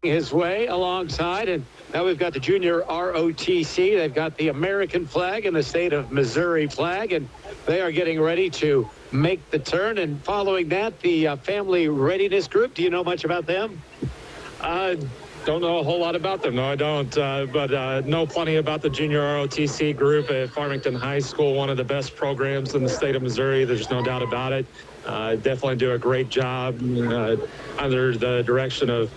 his way alongside, and now we've got the junior ROTC. They've got the American flag and the state of Missouri flag, and they are getting ready to make the turn. And following that, the family readiness group. Do you know much about them? Don't know a whole lot about them. No, I don't. But know plenty about the junior ROTC group at Farmington High School, one of the best programs in the state of Missouri. There's no doubt about it. Definitely do a great job under the direction of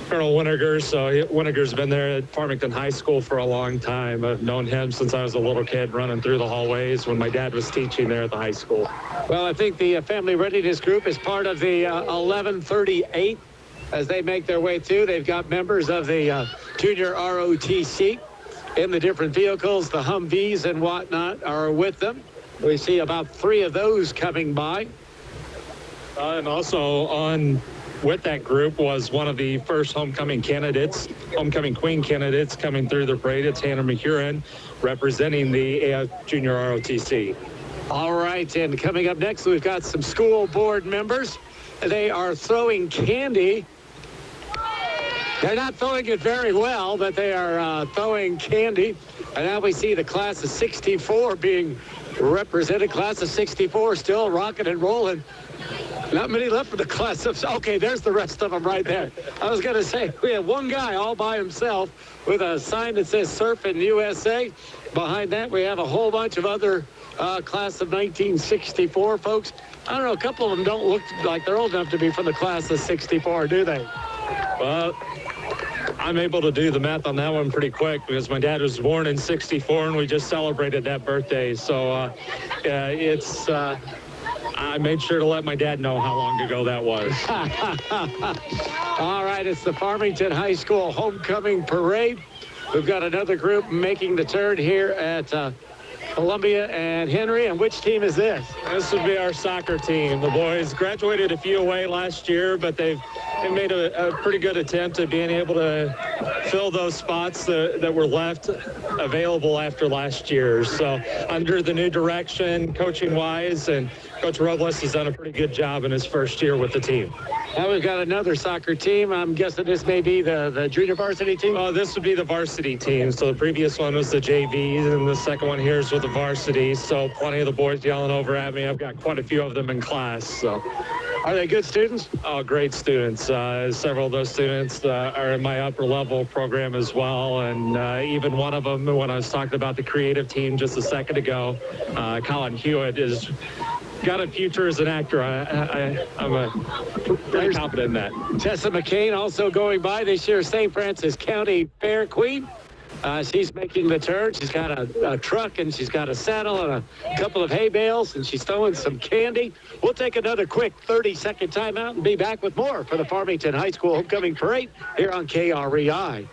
Colonel Winnegar. So Winnegar's been there at Farmington High School for a long time. I've known him since I was a little kid running through the hallways when my dad was teaching there at the high school. Well, I think the family readiness group is part of the 1138 as they make their way through. They've got members of the junior ROTC in the different vehicles. The Humvees and whatnot are with them. We see about 3 of those coming by. And also with that group was one of the first homecoming queen candidates coming through the parade. It's Hannah McHuron representing the AF Junior ROTC. All right, and coming up next, we've got some school board members. They are throwing candy. They're not throwing it very well, but they are throwing candy. And now we see the class of 64 being represented. Class of 64 still rocking and rolling. Not many left for the class of... Okay, there's the rest of them right there. I was going to say, we have one guy all by himself with a sign that says Surfing USA. Behind that, we have a whole bunch of other class of 1964 folks. I don't know, a couple of them don't look like they're old enough to be from the class of 64, do they? Well, I'm able to do the math on that one pretty quick because my dad was born in 64 and we just celebrated that birthday. So I made sure to let my dad know how long ago that was. All right, it's the Farmington High School Homecoming Parade. We've got another group making the turn here at Columbia and Henry. And which team is this? This would be our soccer team. The boys graduated a few away last year, but they've made a pretty good attempt at being able to fill those spots that were left available after last year. So under the new direction, coaching-wise, and Coach Robles has done a pretty good job in his first year with the team. Now we've got another soccer team. I'm guessing this may be the junior varsity team? Oh, this would be the varsity team. So the previous one was the JV, and the second one here is with the varsity. So plenty of the boys yelling over at me. I've got quite a few of them in class. So, are they good students? Oh, great students. Several of those students are in my upper level program as well. And even one of them, when I was talking about the creative team just a second ago, Colin Hewitt is got a future as an actor. I'm pretty confident in that. Tessa McCain also going by this year, St. Francis County Fair Queen. She's making the turn. She's got a truck and she's got a saddle and a couple of hay bales and she's throwing some candy. We'll take another quick 30-second timeout and be back with more for the Farmington High School Homecoming Parade here on KREI.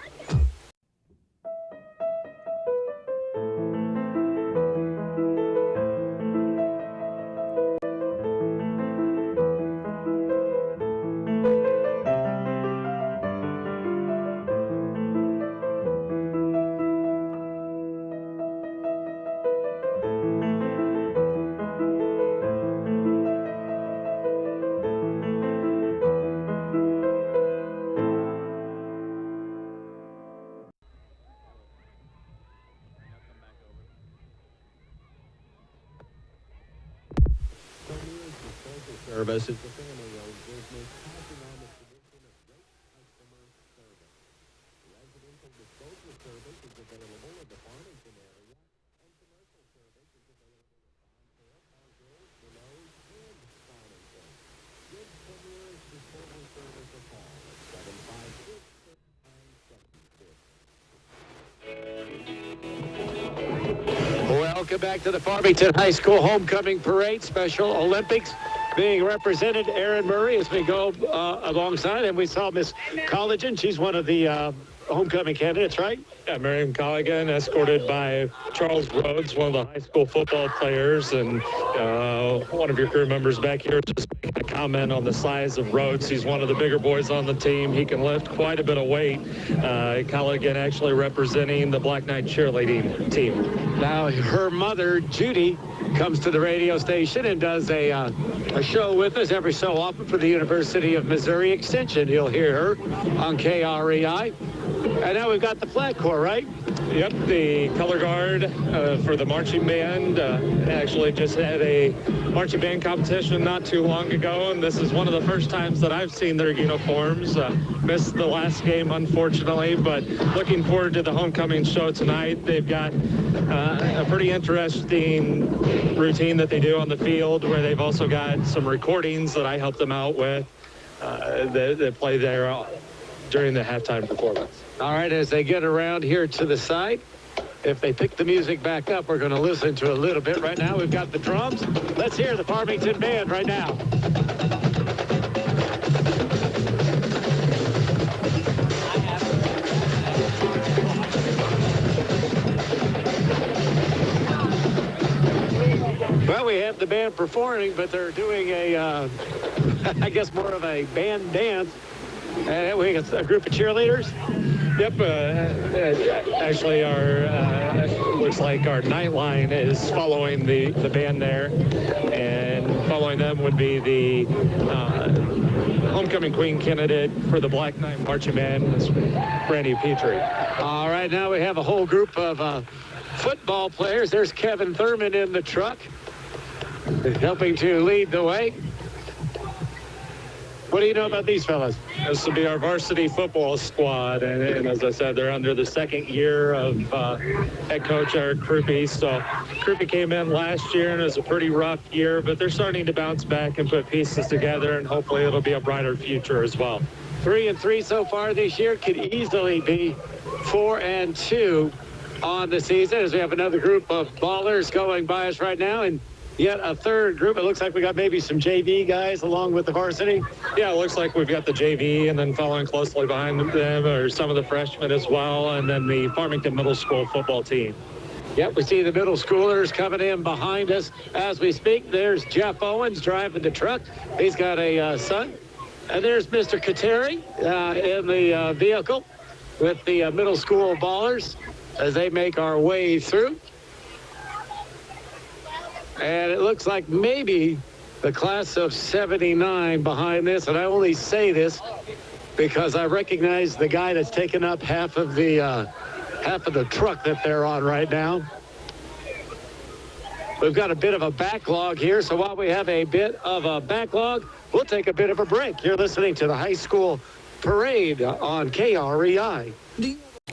Service is the family-owned business passing on the tradition of great customer service. Residential disposal service is available in the Farmington area, and commercial service is available in Bontail, Parkville, Willows, and Farmington. Give Premier's Disposal Service a call at 756-3976. Welcome back to the Farmington High School Homecoming Parade Special Olympics. Being represented, Erin Murray, as we go alongside, and we saw Miss Colligan. She's one of the homecoming candidates, right? Yeah, Miriam Colligan, escorted by Charles Rhodes, one of the high school football players, and one of your crew members back here just making a comment on the size of Rhodes. He's one of the bigger boys on the team. He can lift quite a bit of weight. Colligan actually representing the Black Knight cheerleading team. Now, her mother, Judy, comes to the radio station and does a show with us every so often for the University of Missouri Extension. You'll hear her on KREI. And now we've got the flag corps, right? Yep, the color guard for the marching band actually just had a marching band competition not too long ago, and this is one of the first times that I've seen their uniforms. Missed the last game, unfortunately, but looking forward to the homecoming show tonight. They've got a pretty interesting routine that they do on the field, where they've also got some recordings that I helped them out with that play there during the halftime performance. All right, as they get around here to the side, if they pick the music back up, we're going to listen to a little bit. Right now, we've got the drums. Let's hear the Farmington band right now. Well, we have the band performing, but they're doing a, I guess, more of a band dance. And we got a group of cheerleaders. Yep, actually looks like our night line is following the band there, and following them would be the homecoming queen candidate for the Black Knight Marching Band, Brandy Petrie. All right, now we have a whole group of football players. There's Kevin Thurman in the truck, helping to lead the way. What do you know about these fellas? This will be our varsity football squad, and as I said, they're under the second year of head coach Eric Krupe. So Krupe came in last year, and it was a pretty rough year, but they're starting to bounce back and put pieces together, and hopefully it'll be a brighter future as well. 3-3 so far this year, could easily be 4-2 on the season, as we have another group of ballers going by us right now, and yet a third group. It looks like we got maybe some JV guys along with the varsity. Yeah, it looks like we've got the JV, and then following closely behind them are some of the freshmen as well, and then the Farmington Middle School football team. Yep, we see the middle schoolers coming in behind us as we speak. There's Jeff Owens driving the truck. He's got a son. And there's Mr. Kateri in the vehicle with the middle school ballers as they make our way through. And it looks like maybe the class of 79 behind this. And I only say this because I recognize the guy that's taken up half of the truck that they're on right now. We've got a bit of a backlog here. So while we have a bit of a backlog, we'll take a bit of a break. You're listening to the high school parade on KREI.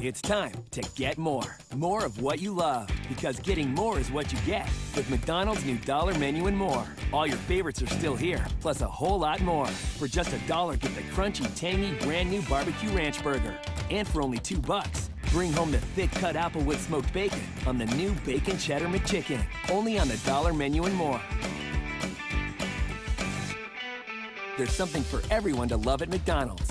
It's time to get more. More of what you love. Because getting more is what you get with McDonald's new $1 menu and more. All your favorites are still here, plus a whole lot more. For just $1, get the crunchy, tangy, brand new barbecue ranch burger. And for only $2, bring home the thick-cut Applewood smoked bacon on the new Bacon Cheddar McChicken. Only on the $1 menu and more. There's something for everyone to love at McDonald's.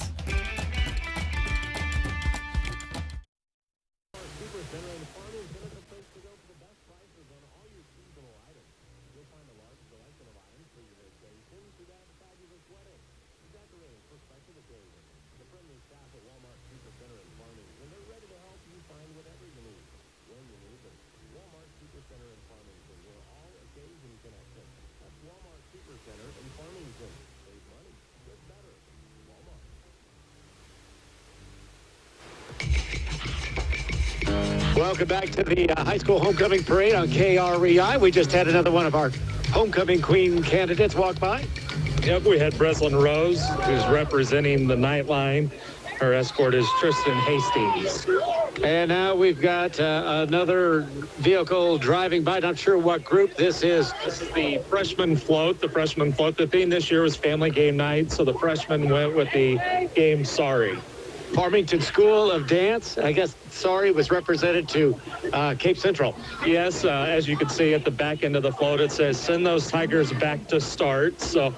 Welcome back to the high school homecoming parade on KREI. We just had another one of our homecoming queen candidates walk by. Yep, we had Breslin Rose, who's representing the Nightline. Her escort is Tristan Hastings. And now we've got another vehicle driving by. Not sure what group this is. This is the freshman float. The freshman float. The theme this year was family game night, so the freshmen went with the game Sorry. Farmington School of Dance. I guess Sorry was represented to Cape Central. Yes, as you can see at the back end of the float, it says, send those Tigers back to start. So,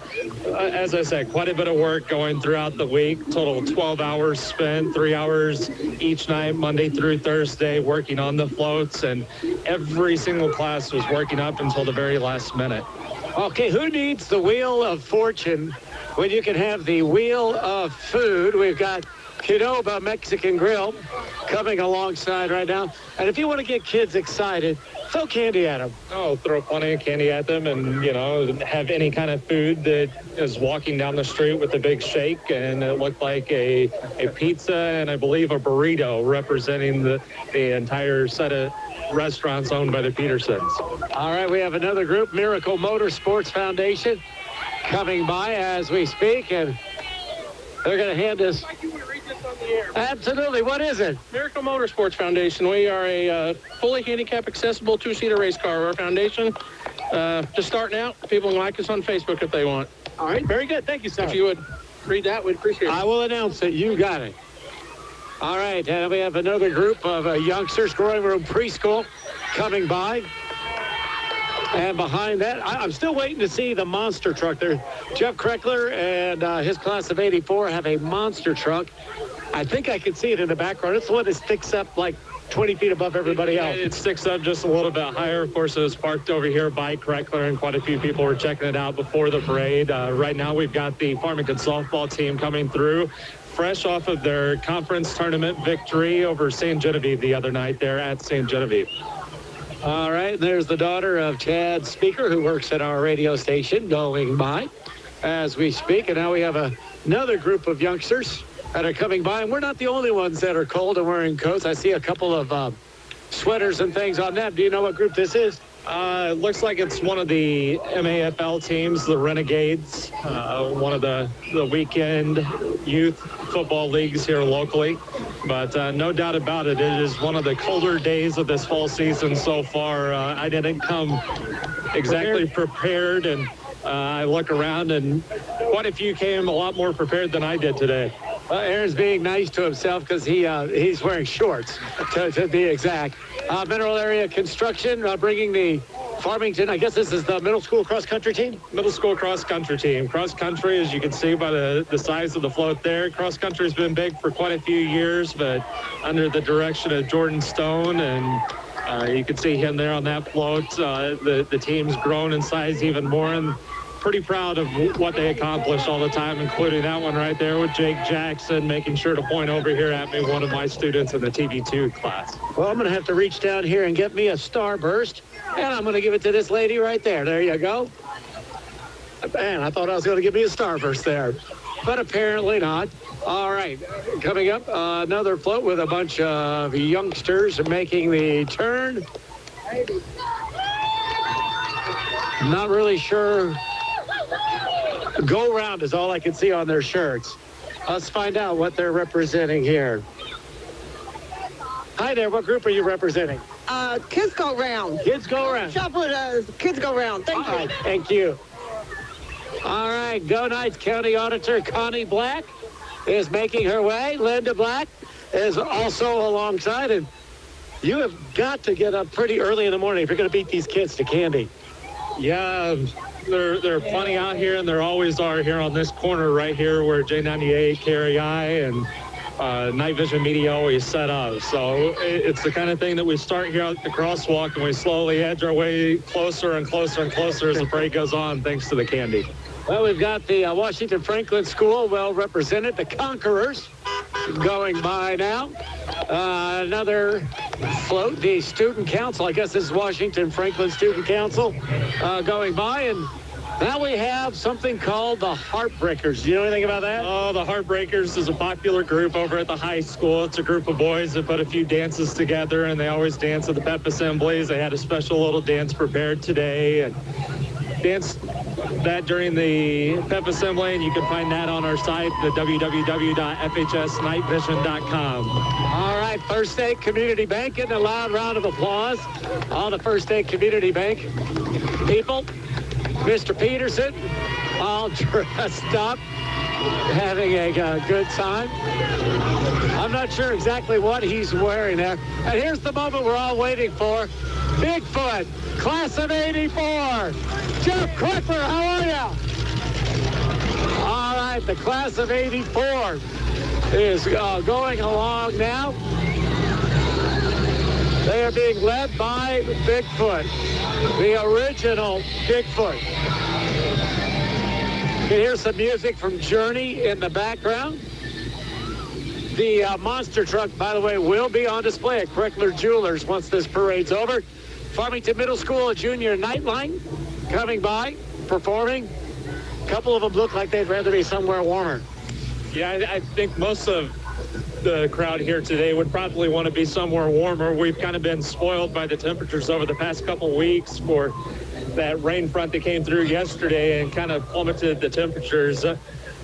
as I said, quite a bit of work going throughout the week. Total 12 hours spent, 3 hours each night, Monday through Thursday, working on the floats. And every single class was working up until the very last minute. Okay, who needs the Wheel of Fortune when you can have the Wheel of Food? We've got Qdoba Mexican Grill coming alongside right now. And if you want to get kids excited, throw candy at them. Oh, throw plenty of candy at them and, have any kind of food that is walking down the street with a big shake. And it looked like a pizza and I believe a burrito representing the entire set of restaurants owned by the Petersons. All right, we have another group, Miracle Motorsports Foundation, coming by as we speak, and they're going to hand us. Absolutely. What is it? Miracle Motorsports Foundation. We are a fully handicap accessible two-seater race car. We're a foundation. Just starting out. People can like us on Facebook if they want. All right. Very good. Thank you, sir. If you would read that, we'd appreciate it. I will announce it. You got it. All right. And we have another group of youngsters, Growing Room Preschool, coming by. And behind that, I'm still waiting to see the monster truck there. Jeff Kreckler and his class of 84 have a monster truck. I think I can see it in the background. It's the one that sticks up like 20 feet above everybody else. It sticks up just a little bit higher. Of course, it was parked over here by Kreckler, and quite a few people were checking it out before the parade. Right now, we've got the Farmington softball team coming through, fresh off of their conference tournament victory over St. Genevieve the other night there at St. Genevieve. All right, there's the daughter of Chad Speaker, who works at our radio station, going by as we speak. And now we have another group of youngsters that are coming by. And we're not the only ones that are cold and wearing coats. I see a couple of sweaters and things on them. Do you know what group this is? It looks like it's one of the MAFL teams, the Renegades, one of the weekend youth football leagues here locally. But no doubt about it, it is one of the colder days of this fall season so far. I didn't come exactly prepared, and I look around, and quite a few came a lot more prepared than I did today. Aaron's being nice to himself because he's wearing shorts, to be exact. Mineral Area Construction bringing the Farmington, I guess this is the middle school cross-country team? Middle school cross-country team. Cross-country, as you can see by the size of the float there, cross-country's been big for quite a few years, but under the direction of Jordan Stone, and you can see him there on that float. The team's grown in size even more, and pretty proud of what they accomplished all the time, including that one right there with Jake Jackson, making sure to point over here at me, one of my students in the TV2 class. Well, I'm going to have to reach down here and get me a Starburst, and I'm going to give it to this lady right there. There you go. Man, I thought I was going to give me a Starburst there, but apparently not. All right, coming up, another float with a bunch of youngsters making the turn. Not really sure. Go round is all I can see on their shirts. Let's find out what they're representing here. Hi there, what group are you representing? Kids go round. Kids go round. Shop with us. Kids go round. Thank you. All right, thank you. All right, Go Knights County Auditor Connie Black is making her way. Linda Black is also alongside, and you have got to get up pretty early in the morning if you're going to beat these kids to candy. Yeah, there are plenty out here, and there always are here on this corner right here where J98, KREI, and Night Vision Media always set up. So it's the kind of thing that we start here at the crosswalk, and we slowly edge our way closer and closer and closer as the parade goes on, thanks to the candy. Well, we've got the Washington Franklin School well represented, the Conquerors going by now. Another float, the Student Council, I guess this is Washington Franklin Student Council, going by, and now we have something called the Heartbreakers. Do you know anything about that? Oh, the Heartbreakers is a popular group over at the high school. It's a group of boys that put a few dances together, and they always dance at the pep assemblies. They had a special little dance prepared today, and danced that during the pep assembly, and you can find that on our site, the www.fhsnightvision.com. All right, First State Community Bank, getting a loud round of applause. All the First State Community Bank people. Mr. Peterson, all dressed up, having a good time. I'm not sure exactly what he's wearing there. And here's the moment we're all waiting for. Bigfoot, class of 84. Jeff Kreckler, how are you? All right, the class of 84 is going along now. They are being led by Bigfoot, the original Bigfoot. You can hear some music from Journey in the background. The monster truck, by the way, will be on display at Kreckler Jewelers once this parade's over. Farmington Middle School, a junior nightline coming by, performing. A couple of them look like they'd rather be somewhere warmer. Yeah, I think most of the crowd here today would probably want to be somewhere warmer. We've kind of been spoiled by the temperatures over the past couple weeks for that rain front that came through yesterday and kind of plummeted the temperatures.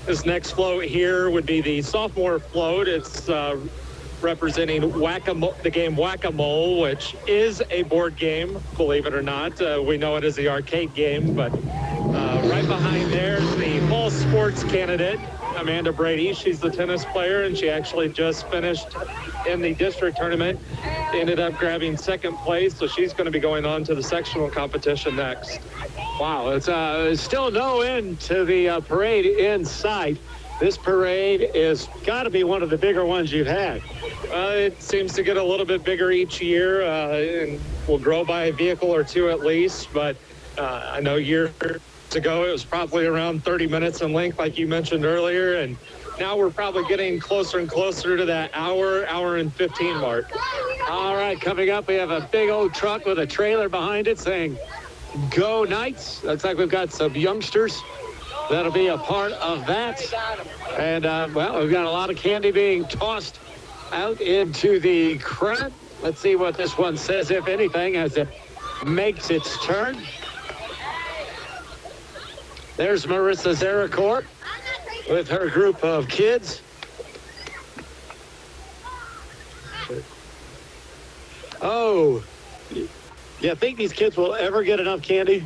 This next float here would be the sophomore float. It's representing the game Whack-A-Mole, which is a board game, believe it or not. We know it as the arcade game, but right behind there is the fall sports candidate, Amanda Brady. She's the tennis player, and she actually just finished in the district tournament. Ended up grabbing second place, so she's going to be going on to the sectional competition next. Wow, it's still no end to the parade in sight. This parade is got to be one of the bigger ones you've had. It seems to get a little bit bigger each year, and will grow by a vehicle or two at least. But I know years ago it was probably around 30 minutes in length, like you mentioned earlier, and now we're probably getting closer and closer to that hour and 15 mark. All right, coming up, we have a big old truck with a trailer behind it saying, "Go Knights." Looks like we've got some youngsters that'll be a part of that. And, well, we've got a lot of candy being tossed out into the crowd. Let's see what this one says, if anything, as it makes its turn. There's Marissa Zaracore with her group of kids. Oh, you think these kids will ever get enough candy?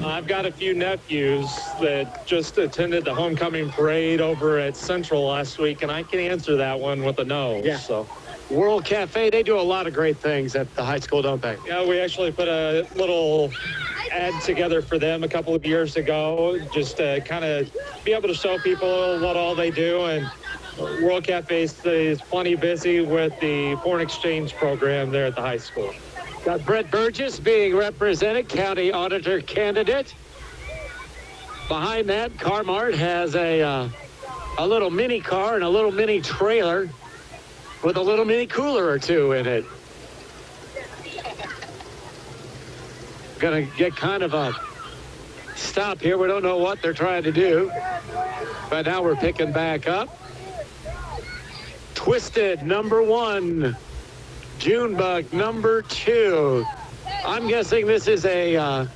I've got a few nephews that just attended the homecoming parade over at Central last week, and I can answer that one with a no. Yeah. So, World Cafe, they do a lot of great things at the high school, don't they? yeah, we actually put a little ad together for them a couple of years ago, just to kind of be able to show people what all they do. And World Cafe is plenty busy with the foreign exchange program there at the high school. Got Brett Burgess being represented, county auditor candidate. Behind that, Carmart has a little mini car and a little mini trailer with a little mini cooler or two in it. Gonna get kind of a stop here. We don't know what they're trying to do, but now we're picking back up. Twisted, number 1. Junebug, number 2. I'm guessing this is a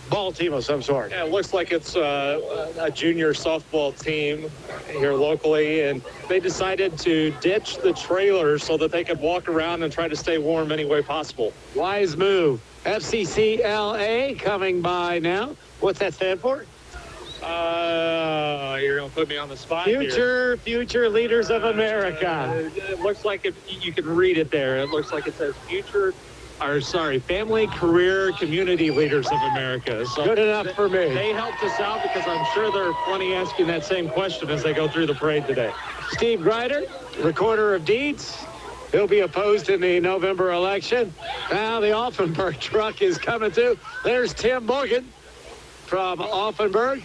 ball team of some sort. Yeah, it looks like it's a junior softball team here locally, and they decided to ditch the trailer so that they could walk around and try to stay warm any way possible. Wise move. FCCLA coming by now. What's that stand for? You're going to put me on the spot here. Future Leaders of America. It looks like you can read it there. It looks like it says Family, Career, Community Leaders of America. So Good enough for me. They helped us out because I'm sure there are plenty asking that same question as they go through the parade today. Steve Greider, Recorder of Deeds. He'll be opposed in the November election. Now the Offenburg truck is coming through. There's Tim Morgan from Offenburg.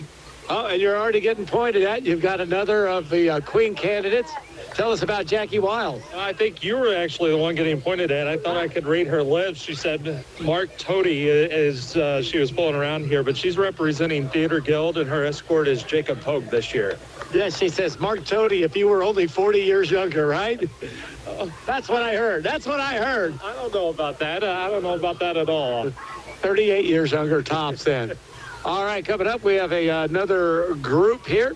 Oh, and you're already getting pointed at. You've got another of the Queen candidates. Tell us about Jackie Wild. I think you were actually the one getting pointed at. I thought I could read her lips. She said Mark Toady as she was pulling around here, but she's representing Theater Guild, and her escort is Jacob Pogue this year. Yes, she says, Mark Toady, if you were only 40 years younger, right? That's what I heard. That's what I heard. I don't know about that. I don't know about that at all. 38 years younger tops then. All right, coming up, we have another group here.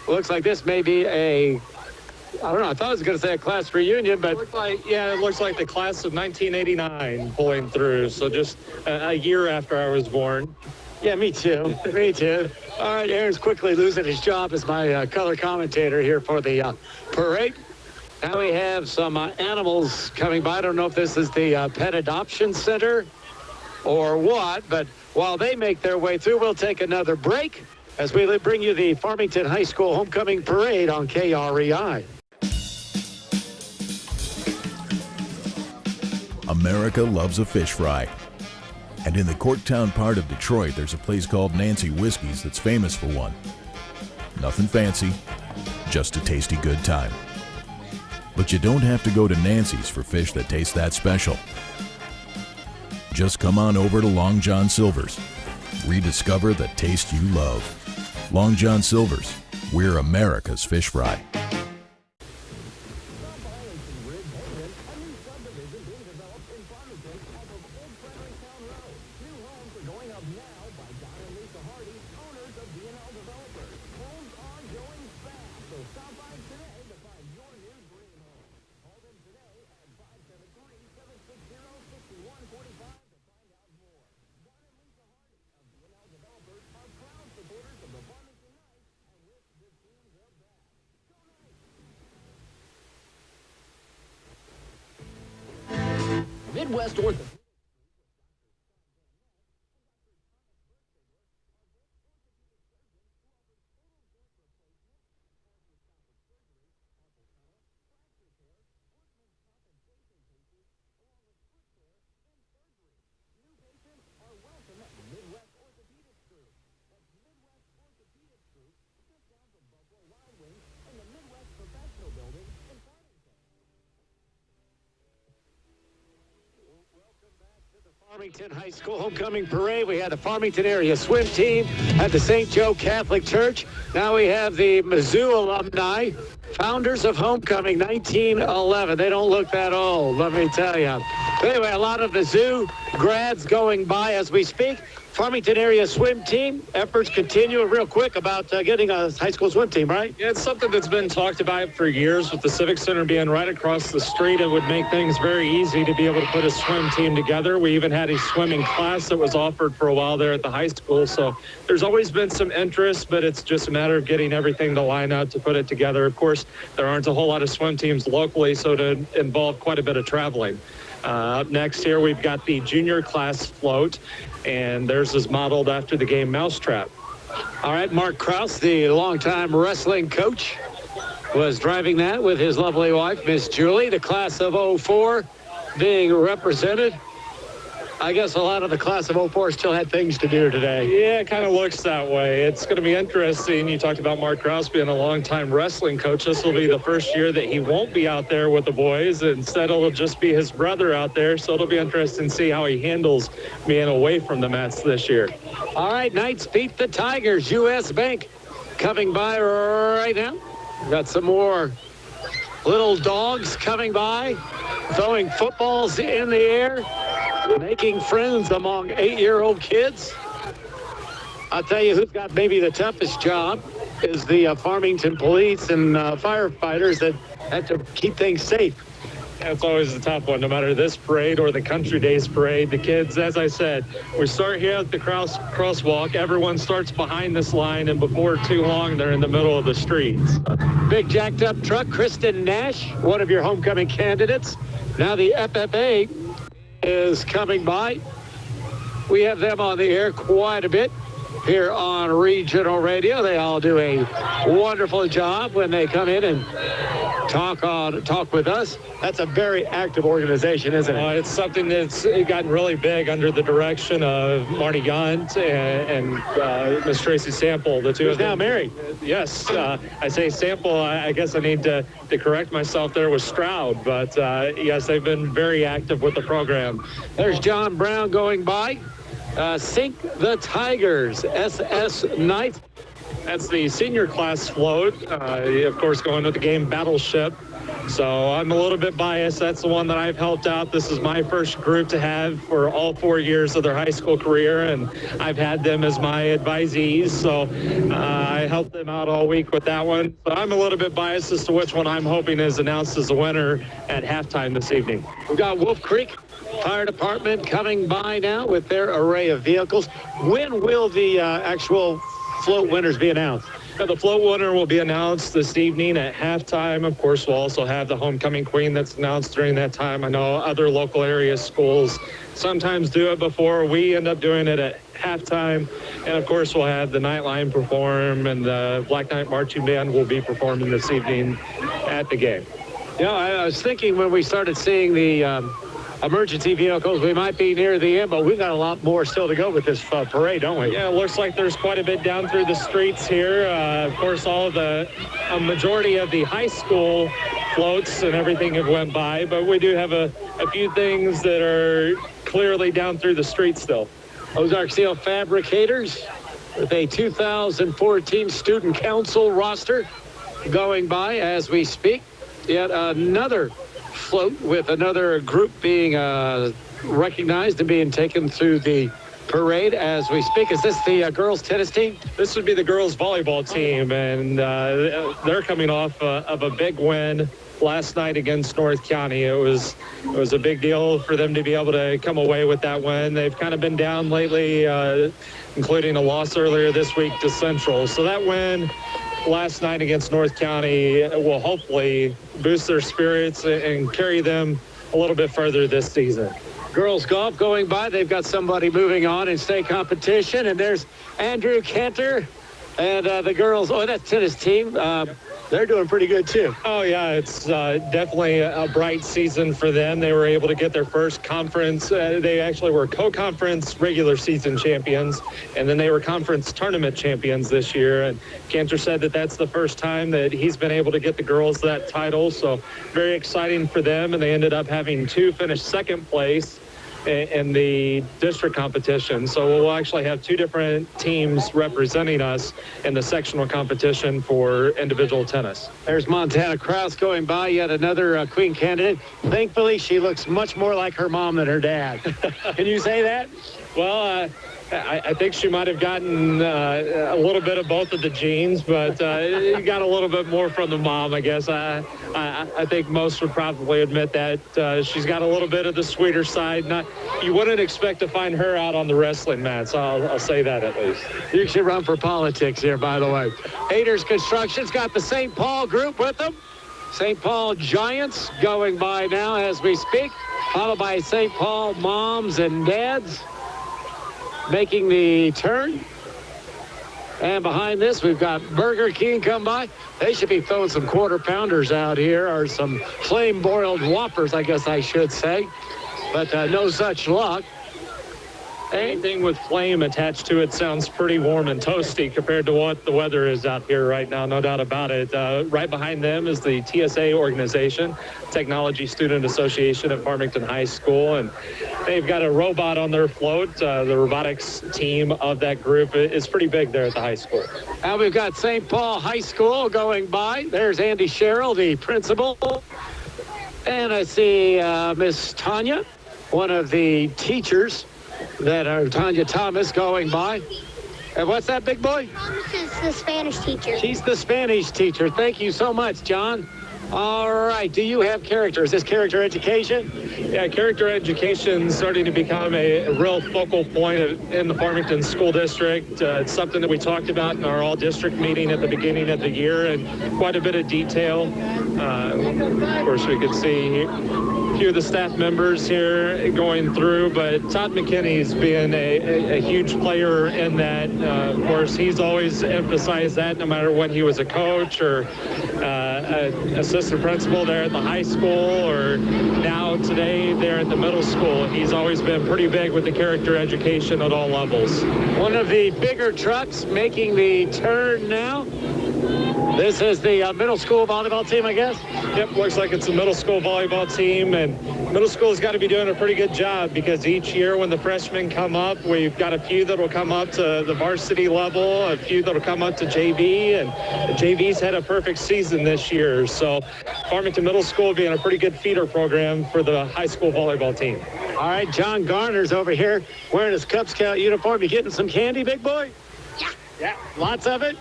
Looks like this may be I don't know, I thought I was going to say a class reunion, but... It looks like the class of 1989 pulling through, so just a year after I was born. Yeah, me too. Me too. All right, Aaron's quickly losing his job as my color commentator here for the parade. Now we have some animals coming by. I don't know if this is the Pet Adoption Center or what, but while they make their way through, we'll take another break as we bring you the Farmington High School Homecoming Parade on KREI. America loves a fish fry. And in the Corktown part of Detroit, there's a place called Nancy Whiskey's that's famous for one. Nothing fancy, just a tasty good time. But you don't have to go to Nancy's for fish that taste that special. Just come on over to Long John Silver's. Rediscover the taste you love. Long John Silver's. We're America's fish fry. Midwest Orthopedic. Farmington High School homecoming parade. We had the Farmington area swim team at the St. Joe Catholic Church. Now we have the Mizzou alumni, founders of homecoming 1911. They don't look that old, let me tell you. But anyway, a lot of Mizzou grads going by as we speak. Farmington area swim team efforts continue. Real quick about getting a high school swim team, right? Yeah, it's something that's been talked about for years. With the Civic Center being right across the street, it would make things very easy to be able to put a swim team together. We even had a swimming class that was offered for a while there at the high school. So there's always been some interest, but it's just a matter of getting everything to line up to put it together. Of course, there aren't a whole lot of swim teams locally, so to involve quite a bit of traveling. Up next here, we've got the junior class float, and theirs is modeled after the game Mousetrap. All right, Mark Krause, the longtime wrestling coach, was driving that with his lovely wife, Miss Julie. The class of 04 being represented. I guess a lot of the class of 04 still had things to do today. Yeah, it kind of looks that way. It's going to be interesting. You talked about Mark Krause being a longtime wrestling coach. This will be the first year that he won't be out there with the boys. Instead, it'll just be his brother out there. So it'll be interesting to see how he handles being away from the mats this year. All right, Knights beat the Tigers. U.S. Bank coming by right now. Got some more little dogs coming by, throwing footballs in the air, making friends among 8-year-old kids. I'll tell you who's got maybe the toughest job is the Farmington police and firefighters that have to keep things safe. It's always a tough one, no matter this parade or the Country Days parade. The kids, as I said, we start here at the crosswalk. Everyone starts behind this line, and before too long, they're in the middle of the streets. Big jacked up truck, Kristen Nash, one of your homecoming candidates. Now the FFA is coming by. We have them on the air quite a bit here on regional radio. They all do a wonderful job when they come in and talk with us. That's a very active organization, isn't it? It's something that's gotten really big under the direction of Marty Gunt and Miss Tracy Sample, the two of them. Now married. Yes, I say Sample. I guess I need to correct myself there with Stroud, but yes, they've been very active with the program. There's John Brown going by. Sink the Tigers, SS Knights. That's the senior class float, of course, going with the game Battleship. So I'm a little bit biased. That's the one that I've helped out. This is my first group to have for all 4 years of their high school career, and I've had them as my advisees. So I helped them out all week with that one. So I'm a little bit biased as to which one I'm hoping is announced as the winner at halftime this evening. We've got Wolf Creek Fire Department coming by now with their array of vehicles. When will the actual float winners be announced? The float winner will be announced this evening at halftime. Of course, we'll also have the homecoming queen that's announced during that time. I know other local area schools sometimes do it before. We end up doing it at halftime. And of course, we'll have the Nightline perform, and the Black Knight Marching Band will be performing this evening at the game. Yeah, I was thinking when we started seeing the emergency vehicles. We might be near the end, but we've got a lot more still to go with this parade, don't we? Yeah, it looks like there's quite a bit down through the streets here. Of course, a majority of the high school floats and everything have went by, but we do have a few things that are clearly down through the streets still. Ozark Steel Fabricators with a 2014 student council roster going by as we speak. Yet another float with another group being recognized and being taken through the parade as we speak. Is this the girls tennis team? This would be the girls volleyball team, and they're coming off of a big win last night against North County. It was a big deal for them to be able to come away with that win. They've kind of been down lately, including a loss earlier this week to Central. So that win last night against North County will hopefully boost their spirits and carry them a little bit further this season. Girls golf going by. They've got somebody moving on in state competition, and there's Andrew Cantor and the girls. Oh, that's tennis team. They're doing pretty good too. Oh yeah, it's definitely a bright season for them. They were able to get their first conference. They actually were co-conference regular season champions, and then they were conference tournament champions this year. And Cantor said that that's the first time that he's been able to get the girls that title. So very exciting for them. And they ended up having two finish second place in the district competition. So we'll actually have two different teams representing us in the sectional competition for individual tennis. There's Montana Krause going by, yet another Queen candidate. Thankfully, she looks much more like her mom than her dad. Can you say that? Well, I think she might have gotten a little bit of both of the genes, but you got a little bit more from the mom, I guess. I think most would probably admit that she's got a little bit of the sweeter side. You wouldn't expect to find her out on the wrestling mat, so I'll say that at least. You should run for politics here, by the way. Haters Construction's got the St. Paul group with them. St. Paul Giants going by now as we speak, followed by St. Paul moms and dads making the turn. And behind this, we've got Burger King come by. They should be throwing some quarter pounders out here, or some flame broiled Whoppers, I guess I should say. But no such luck. Anything with flame attached to it sounds pretty warm and toasty compared to what the weather is out here right now, no doubt about it. Right behind them is the TSA organization, Technology Student Association at Farmington High School, and they've got a robot on their float. The robotics team of that group is pretty big there at the high school. Now we've got St. Paul High School going by. There's Andy Sherrill, the principal. And I see Miss Tanya, one of the teachers that are Tanya Thomas going by. And what's that, big boy? Thomas is the Spanish teacher. She's the Spanish teacher. Thank you so much, John. All right. Do you have character? Is this character education? Yeah, character education is starting to become a real focal point in the Farmington School District. It's something that we talked about in our all-district meeting at the beginning of the year, and quite a bit of detail. Of course, we could see a few of the staff members here going through, but Todd McKinney's been a huge player in that. Of course, he's always emphasized that no matter when he was a coach or assistant principal there at the high school, or now today there at the middle school. He's always been pretty big with the character education at all levels. One of the bigger trucks making the turn now. This is the middle school volleyball team, I guess? Yep, looks like it's the middle school volleyball team, and middle school's got to be doing a pretty good job, because each year when the freshmen come up, we've got a few that will come up to the varsity level, a few that will come up to JV, and the JV's had a perfect season this year. So Farmington Middle School being a pretty good feeder program for the high school volleyball team. All right, John Garner's over here wearing his Cub Scout uniform. You getting some candy, big boy? Yeah. Yeah, lots of it?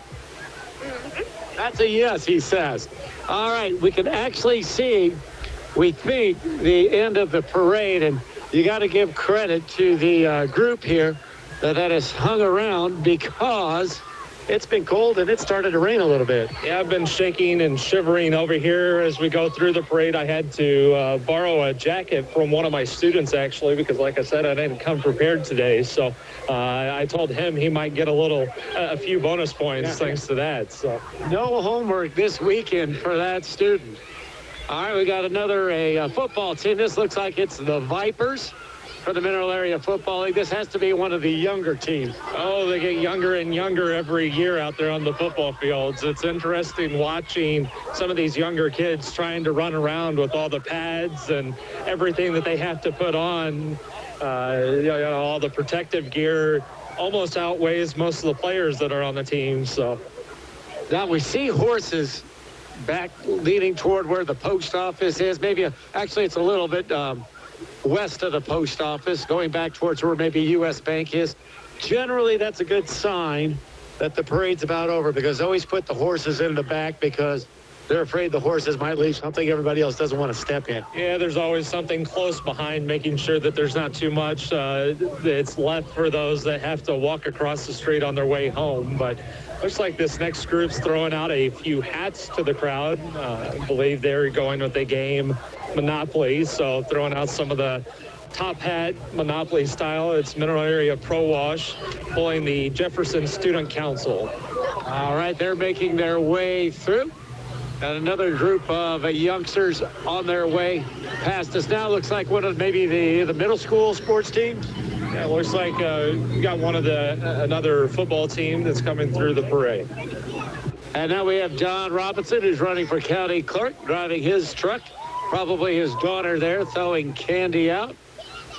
That's a yes, he says. All right, we can actually see, we think, the end of the parade, and you got to give credit to the group here that has hung around, because it's been cold and it started to rain a little bit. Yeah, I've been shaking and shivering over here as we go through the parade. I had to borrow a jacket from one of my students, actually, because like I said, I didn't come prepared today. So I told him he might get a few bonus points thanks to that. So no homework this weekend for that student. All right, we got another football team. This looks like it's the Vipers for the Mineral Area Football League. This has to be one of the younger teams. Oh, they get younger and younger every year out there on the football fields. It's interesting watching some of these younger kids trying to run around with all the pads and everything that they have to put on. All the protective gear almost outweighs most of the players that are on the team. So now we see horses back leading toward where the post office is. Maybe actually it's a little bit west of the post office, going back towards where maybe U.S. Bank is. Generally, that's a good sign that the parade's about over, because they always put the horses in the back because they're afraid the horses might leave something everybody else doesn't want to step in. Yeah, there's always something close behind, making sure that there's not too much that's left for those that have to walk across the street on their way home. But looks like this next group's throwing out a few hats to the crowd. I believe they're going with the game Monopoly, so throwing out some of the top hat Monopoly style. It's Mineral Area Pro Wash pulling the Jefferson Student Council. All right, they're making their way through. And another group of youngsters on their way past us now. Looks like one of maybe the middle school sports teams. Yeah, it looks like we got one of another football team that's coming through the parade. And now we have John Robinson, who's running for county clerk, driving his truck. Probably his daughter there throwing candy out.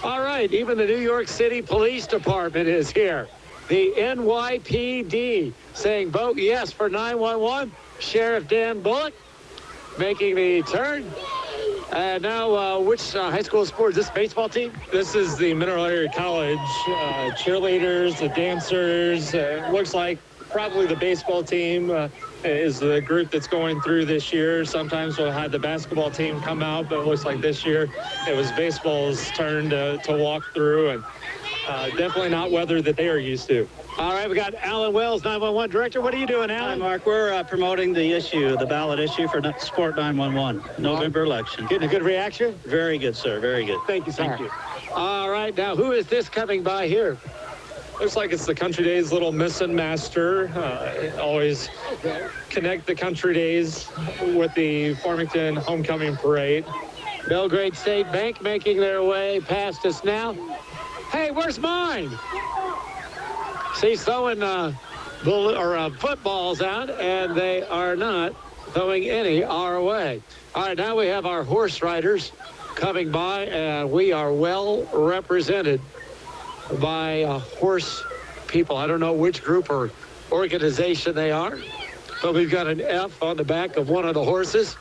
All right, even the New York City Police Department is here. The NYPD saying vote yes for 911. Sheriff Dan Bullock making the turn. And now, which high school sport is this, baseball team? This is the Mineral Area College cheerleaders, the dancers. Looks like probably the baseball team is the group that's going through this year. Sometimes we'll have the basketball team come out, but it looks like this year it was baseball's turn to walk through, and definitely not weather that they are used to. All right, we got Alan Wells, 911 director. What are you doing, Alan? Hi, Mark. We're promoting the ballot issue for Sport 911, November election. Getting a good reaction? Very good, sir. Very good. Thank you, sir. Thank you. All right, now who is this coming by here? Looks like it's the Country Days Little Missin' Master. Always connect the Country Days with the Farmington Homecoming Parade. Belgrade State Bank making their way past us now. Hey, where's mine? See, throwing footballs out, and they are not throwing any our way. All right, now we have our horse riders coming by, and we are well represented by horse people. I don't know which group or organization they are, but we've got an F on the back of one of the horses.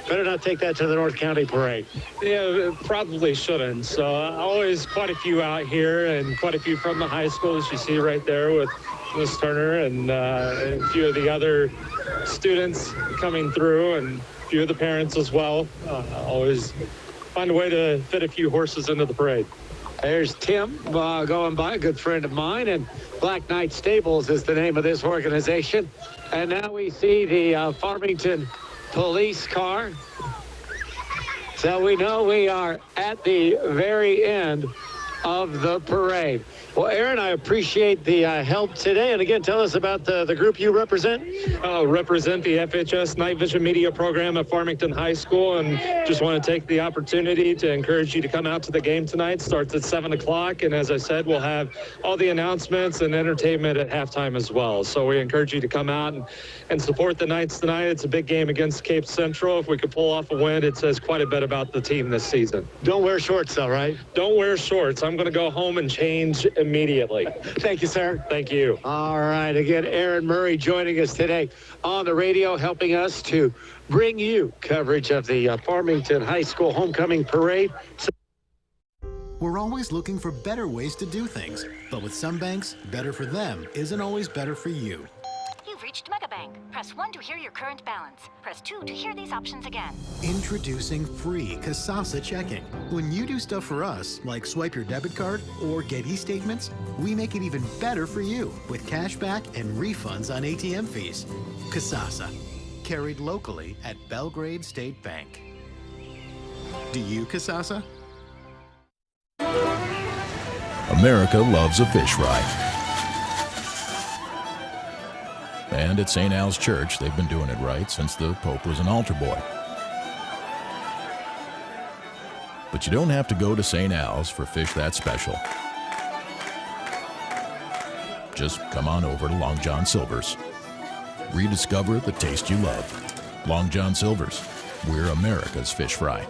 Better not take that to the North County Parade. Yeah, probably shouldn't. So always quite a few out here, and quite a few from the high schools. You see right there with Miss Turner and a few of the other students coming through, and a few of the parents as well. Always find a way to fit a few horses into the parade. There's Tim going by, a good friend of mine, and Black Knight Stables is the name of this organization. And now we see the Farmington police car. So we know we are at the very end of the parade. Well, Aaron, I appreciate the help today. And again, tell us about the group you represent. Represent the FHS Night Vision Media Program at Farmington High School, and just want to take the opportunity to encourage you to come out to the game tonight. Starts at 7 o'clock, and as I said, we'll have all the announcements and entertainment at halftime as well. So we encourage you to come out and support the Knights tonight. It's a big game against Cape Central. If we could pull off a win, it says quite a bit about the team this season. Don't wear shorts, though, right? Don't wear shorts. I'm going to go home and change immediately. Thank you, sir. Thank you. All right. Again, Aaron Murray joining us today on the radio, helping us to bring you coverage of the Farmington High School Homecoming Parade. We're always looking for better ways to do things, but with some banks, better for them isn't always better for you. You've reached MegaBank. Press 1 to hear your current balance. Press 2 to hear these options again. Introducing free Kasasa checking. When you do stuff for us, like swipe your debit card or get e-statements, we make it even better for you with cash back and refunds on ATM fees. Kasasa, carried locally at Belgrade State Bank. Do you, Kasasa? America loves a fish fry. And at St. Al's Church, they've been doing it right since the Pope was an altar boy. But you don't have to go to St. Al's for fish that special. Just come on over to Long John Silver's. Rediscover the taste you love. Long John Silver's. We're America's fish fry.